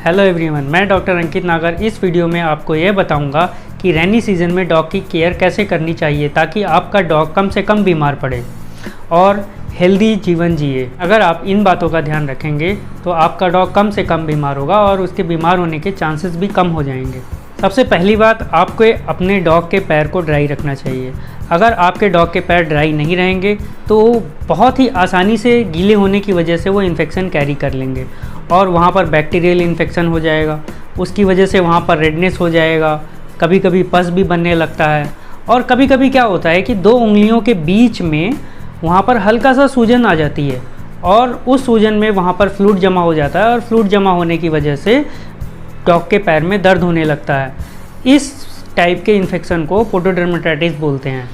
Hello everyone, मैं doctor अंकित नागर इस वीडियो में आपको यह बताऊंगा कि रेनी सीज़न में डॉग की केयर कैसे करनी चाहिए ताकि आपका डॉग कम से कम बीमार पड़े और हेल्दी जीवन जिए। अगर आप इन बातों का ध्यान रखेंगे तो आपका डॉग कम से कम बीमार होगा और उसके बीमार होने के चांसेस भी कम हो जाएंगे। सबसे पहली बात, आपको अपने डॉग के पैर को ड्राई रखना चाहिए। अगर आपके डॉग के पैर ड्राई नहीं रहेंगे तो बहुत ही आसानी से गीले होने की वजह से वो इन्फेक्शन कैरी कर लेंगे और वहाँ पर बैक्टीरियल इन्फेक्शन हो जाएगा। उसकी वजह से वहाँ पर रेडनेस हो जाएगा, कभी कभी पस भी बनने लगता है और कभी कभी क्या होता है कि 2 उंगलियों के बीच में वहाँ पर हल्का सा सूजन आ जाती है और उस सूजन में वहाँ पर फ्लूइड जमा हो जाता है और फ्लूइड जमा होने की वजह से डॉग के पैर में दर्द होने लगता है। इस टाइप के इन्फेक्शन को पोडोडर्मेटाइटिस बोलते हैं।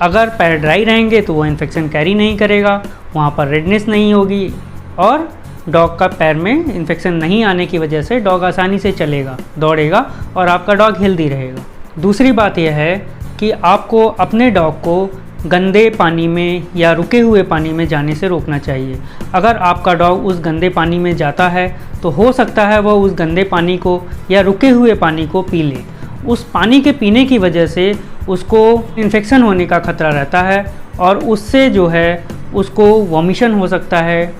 अगर पैर ड्राई रहेंगे तो वो इन्फेक्शन कैरी नहीं करेगा, वहाँ पर रेडनेस नहीं होगी और डॉग का पैर में इन्फेक्शन नहीं आने की वजह से डॉग आसानी से चलेगा, दौड़ेगा और आपका डॉग हेल्दी रहेगा। दूसरी बात यह है कि आपको अपने डॉग को गंदे पानी में या रुके हुए पानी में जाने से रोकना चाहिए। अगर आपका डॉग उस गंदे पानी में जाता है तो हो सकता है वह उस गंदे पानी को या रुके हुए पानी को पी ले। उस पानी के पीने की वजह से उसको इन्फेक्शन होने का खतरा रहता है और उससे जो है उसको वॉमिशन हो सकता है,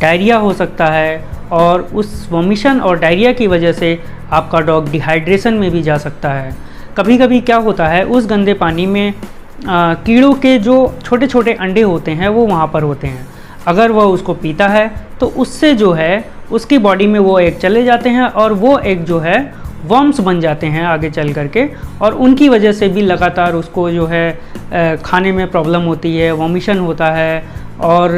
डायरिया हो सकता है और उस वॉमिशन और डायरिया की वजह से आपका डॉग डिहाइड्रेशन में भी जा सकता है। कभी कभी क्या होता है, उस गंदे पानी में कीड़ों के जो छोटे छोटे अंडे होते हैं वो वहाँ पर होते हैं। अगर वह उसको पीता है तो उससे जो है उसकी बॉडी में वो एग चले जाते हैं और वो एग जो है वर्म्स बन जाते हैं आगे चल करके और उनकी वजह से भी लगातार उसको जो है खाने में प्रॉब्लम होती है, वॉमिशन होता है और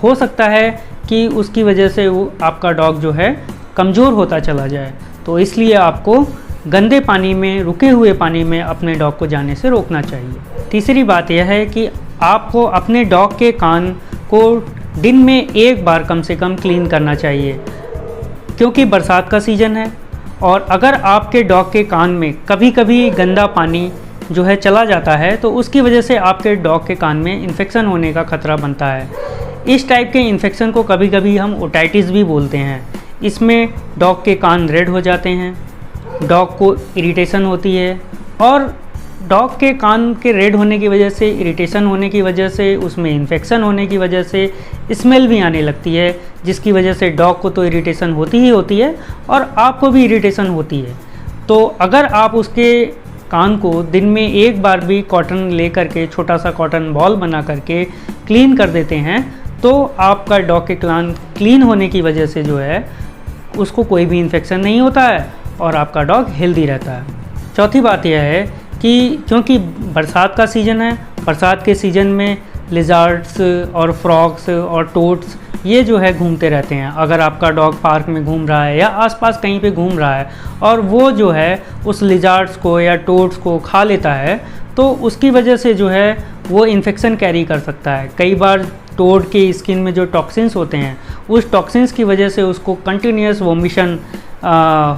हो सकता है कि उसकी वजह से वो आपका डॉग जो है कमज़ोर होता चला जाए। तो इसलिए आपको गंदे पानी में, रुके हुए पानी में अपने डॉग को जाने से रोकना चाहिए। तीसरी बात यह है कि आपको अपने डॉग के कान को दिन में 1 बार कम से कम क्लीन करना चाहिए क्योंकि बरसात का सीज़न है और अगर आपके डॉग के कान में कभी कभी गंदा पानी जो है चला जाता है तो उसकी वजह से आपके डॉग के कान में इन्फेक्शन होने का खतरा बनता है। इस टाइप के इन्फेक्शन को कभी कभी हम ओटाइटिस भी बोलते हैं। इसमें डॉग के कान रेड हो जाते हैं, डॉग को इरिटेशन होती है और डॉग के कान के रेड होने की वजह से, इरिटेशन होने की वजह से, उसमें इन्फेक्शन होने की वजह से स्मेल भी आने लगती है, जिसकी वजह से डॉग को तो इरिटेशन होती ही होती है और आपको भी इरिटेशन होती है। तो अगर आप उसके कान को दिन में 1 बार भी कॉटन ले करके, छोटा सा कॉटन बॉल बना करके क्लीन कर देते हैं तो आपका डॉग के कान क्लीन होने की वजह से जो है उसको कोई भी इन्फेक्शन नहीं होता है और आपका डॉग हेल्दी रहता है। चौथी बात यह है कि क्योंकि बरसात का सीज़न है, बरसात के सीज़न में लिजार्ड्स और फ्रॉग्स और टोड्स ये जो है घूमते रहते हैं। अगर आपका डॉग पार्क में घूम रहा है या आसपास कहीं पे घूम रहा है और वो जो है उस लिजार्ड्स को या टोड्स को खा लेता है तो उसकी वजह से जो है वो इन्फेक्शन कैरी कर सकता है। कई बार टोड के स्किन में जो टॉक्सिन्स होते हैं उस टॉक्सिन्स की वजह से उसको कंटिन्यूस वॉमिशन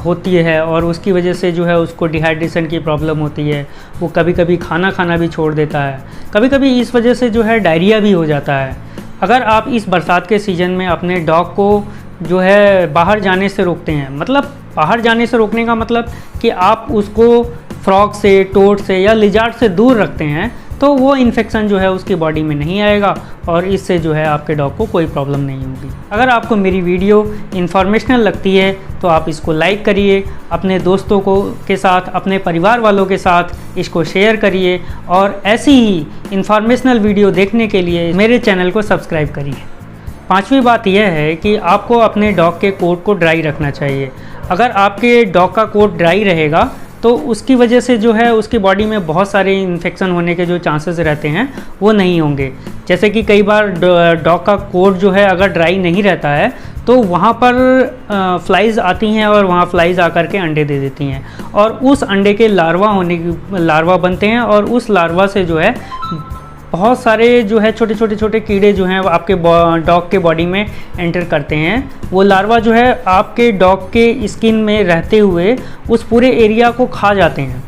होती है और उसकी वजह से जो है उसको डिहाइड्रेशन की प्रॉब्लम होती है। वो कभी कभी खाना भी छोड़ देता है, कभी कभी इस वजह से जो है डायरिया भी हो जाता है। अगर आप इस बरसात के सीज़न में अपने डॉग को जो है बाहर जाने से रोकते हैं, मतलब बाहर जाने से रोकने का मतलब कि आप उसको फ्रॉग से, टोड से या लिजार्ड से दूर रखते हैं तो वो इन्फेक्शन जो है उसकी बॉडी में नहीं आएगा और इससे जो है आपके डॉग को कोई प्रॉब्लम नहीं होगी। अगर आपको मेरी वीडियो इन्फॉर्मेशनल लगती है तो आप इसको लाइक करिए, अपने दोस्तों को के साथ, अपने परिवार वालों के साथ इसको शेयर करिए और ऐसी ही इन्फॉर्मेशनल वीडियो देखने के लिए मेरे चैनल को सब्सक्राइब करिए। 5वीं बात यह है कि आपको अपने डॉग के कोट को ड्राई रखना चाहिए। अगर आपके डॉग का कोट ड्राई रहेगा तो उसकी वजह से जो है उसकी बॉडी में बहुत सारे इन्फेक्शन होने के जो चांसेस रहते हैं वो नहीं होंगे। जैसे कि कई बार डॉग का कोट जो है अगर ड्राई नहीं रहता है तो वहाँ पर फ्लाइज़ आती हैं और वहाँ फ्लाइज़ आकर के अंडे दे देती हैं और उस अंडे के लार्वा बनते हैं और उस लार्वा से जो है बहुत सारे जो है छोटे कीड़े जो हैं वो आपके डॉग के बॉडी में एंटर करते हैं। वो लार्वा जो है आपके डॉग के स्किन में रहते हुए उस पूरे एरिया को खा जाते हैं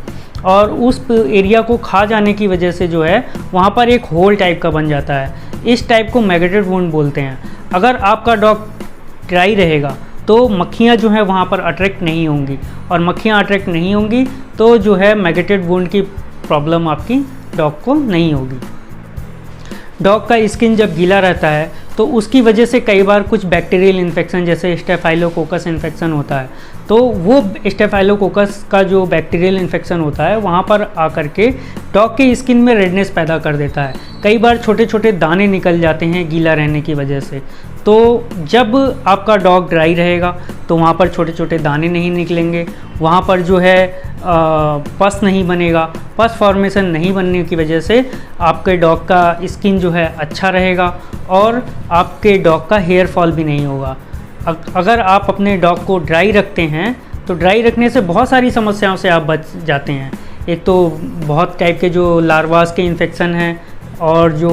और उस एरिया को खा जाने की वजह से जो है वहाँ पर एक होल टाइप का बन जाता है। इस टाइप को मैगेटेड वुंड बोलते हैं। अगर आपका डॉग ड्राई रहेगा तो मक्खियाँ जो हैं वहाँ पर अट्रैक्ट नहीं होंगी, और मक्खियाँ अट्रैक्ट नहीं होंगी तो जो है मैगेटेड वुंड की प्रॉब्लम आपकी डॉग को नहीं होगी। डॉग का स्किन जब गीला रहता है तो उसकी वजह से कई बार कुछ बैक्टीरियल इन्फेक्शन जैसे स्टेफाइलोकोकस इन्फेक्शन होता है, तो वो स्टेफाइलोकोकस का जो बैक्टीरियल इन्फेक्शन होता है वहाँ पर आकर के डॉग के स्किन में रेडनेस पैदा कर देता है। कई बार छोटे छोटे दाने निकल जाते हैं गीला रहने की वजह से। तो जब आपका डॉग ड्राई रहेगा तो वहाँ पर छोटे छोटे दाने नहीं निकलेंगे, वहाँ पर जो है पस नहीं बनेगा। पस फॉर्मेशन नहीं बनने की वजह से आपके डॉग का स्किन जो है अच्छा रहेगा और आपके डॉग का हेयर फॉल भी नहीं होगा। अगर आप अपने डॉग को ड्राई रखते हैं तो ड्राई रखने से बहुत सारी समस्याओं से आप बच जाते हैं। एक तो बहुत टाइप के जो लार्वास के इन्फेक्शन हैं, और जो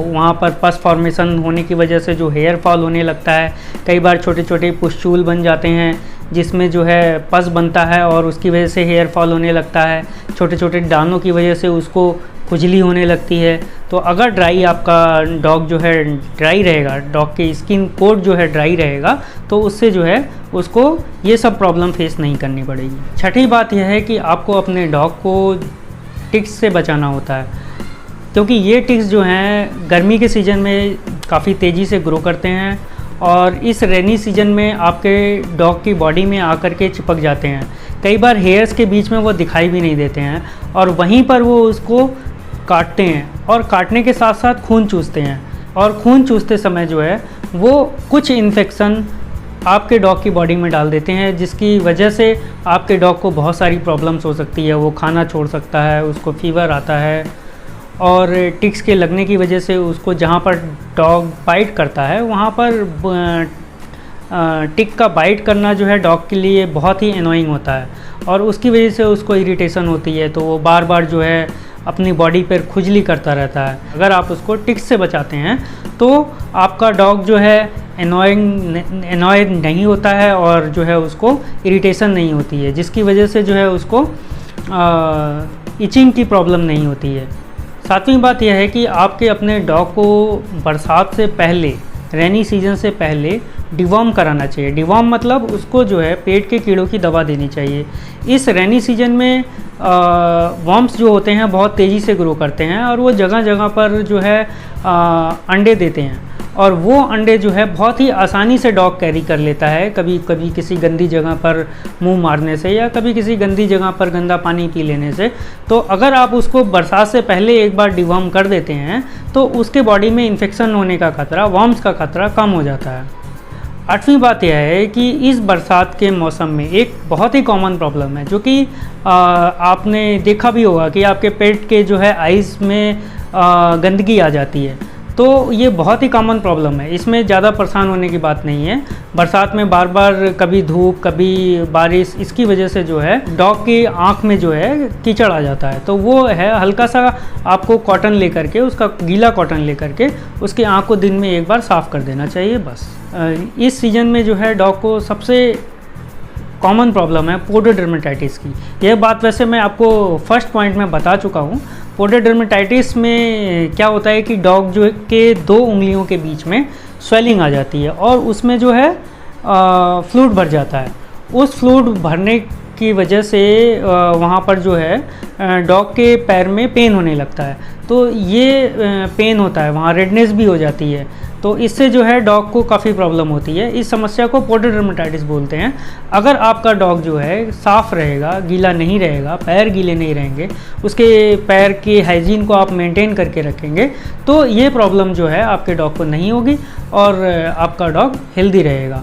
वहाँ पर पस फॉर्मेशन होने की वजह से जो हेयर फॉल होने लगता है। कई बार छोटे छोटे पुस्टूल बन जाते हैं जिसमें जो है पस बनता है और उसकी वजह से हेयर फॉल होने लगता है। छोटे छोटे दानों की वजह से उसको खुजली होने लगती है। तो अगर ड्राई आपका डॉग जो है ड्राई रहेगा, डॉग के स्किन कोट जो है ड्राई रहेगा, तो उससे जो है उसको ये सब प्रॉब्लम फेस नहीं करनी पड़ेगी। छठी बात यह है कि आपको अपने डॉग को टिक्स से बचाना होता है, क्योंकि ये टिक्स जो हैं गर्मी के सीज़न में काफ़ी तेज़ी से ग्रो करते हैं और इस रेनी सीजन में आपके डॉग की बॉडी में आकर के चिपक जाते हैं। कई बार हेयर्स के बीच में वो दिखाई भी नहीं देते हैं और वहीं पर वो उसको काटते हैं और काटने के साथ साथ खून चूसते हैं, और खून चूसते समय जो है वो कुछ इन्फेक्शन आपके डॉग की बॉडी में डाल देते हैं, जिसकी वजह से आपके डॉग को बहुत सारी प्रॉब्लम्स हो सकती है। वो खाना छोड़ सकता है, उसको फीवर आता है, और टिक्स के लगने की वजह से उसको जहाँ पर डॉग बाइट करता है वहाँ पर टिक का बाइट करना जो है डॉग के लिए बहुत ही एनोइंग होता है और उसकी वजह से उसको इरिटेशन होती है। तो वो बार बार जो है अपनी बॉडी पर खुजली करता रहता है। अगर आप उसको टिक्स से बचाते हैं तो आपका डॉग जो है एनॉयड नहीं होता है और जो है उसको इरिटेशन नहीं होती है, जिसकी वजह से जो है उसको इचिंग की प्रॉब्लम नहीं होती है। सातवीं बात यह है कि आपके अपने डॉग को बरसात से पहले, रेनी सीजन से पहले डिवॉर्म कराना चाहिए। डिवॉर्म मतलब उसको जो है पेट के कीड़ों की दवा देनी चाहिए। इस रेनी सीजन में वॉर्म्स जो होते हैं बहुत तेज़ी से ग्रो करते हैं और वो जगह जगह पर जो है अंडे देते हैं, और वो अंडे जो है बहुत ही आसानी से डॉग कैरी कर लेता है। कभी कभी किसी गंदी जगह पर मुंह मारने से या कभी किसी गंदी जगह पर गंदा पानी पी लेने से। तो अगर आप उसको बरसात से पहले एक बार डिवॉर्म कर देते हैं तो उसके बॉडी में इन्फेक्शन होने का खतरा, वॉर्म्स का खतरा कम हो जाता है। आठवीं बात यह है कि इस बरसात के मौसम में एक बहुत ही कॉमन प्रॉब्लम है जो कि आपने देखा भी होगा कि आपके पेट के जो है आइज़ में गंदगी आ जाती है। तो ये बहुत ही कॉमन प्रॉब्लम है, इसमें ज़्यादा परेशान होने की बात नहीं है। बरसात में बार बार कभी धूप कभी बारिश, इसकी वजह से जो है डॉग की आँख में जो है कीचड़ आ जाता है। तो वो है हल्का सा आपको कॉटन लेकर के, उसका गीला कॉटन लेकर के उसकी आँख को दिन में एक बार साफ़ कर देना चाहिए बस। इस सीज़न में जो है डॉग को सबसे कॉमन प्रॉब्लम है पोडोडर्मेटाइटिस की। यह बात वैसे मैं आपको फर्स्ट पॉइंट में बता चुका हूँ। पोडोडर्मेटाइटिस में क्या होता है कि डॉग जो के 2 उंगलियों के बीच में स्वेलिंग आ जाती है और उसमें जो है फ्लूइड भर जाता है। उस फ्लूइड भरने की वजह से वहाँ पर जो है डॉग के पैर में पेन होने लगता है। तो ये पेन होता है, वहाँ रेडनेस भी हो जाती है। तो इससे जो है डॉग को काफ़ी प्रॉब्लम होती है। इस समस्या को पोडोडर्मेटाइटिस बोलते हैं। अगर आपका डॉग जो है साफ़ रहेगा, गीला नहीं रहेगा, पैर गीले नहीं रहेंगे, उसके पैर के हाइजीन को आप मेंटेन करके रखेंगे, तो ये प्रॉब्लम जो है आपके डॉग को नहीं होगी और आपका डॉग हेल्दी रहेगा।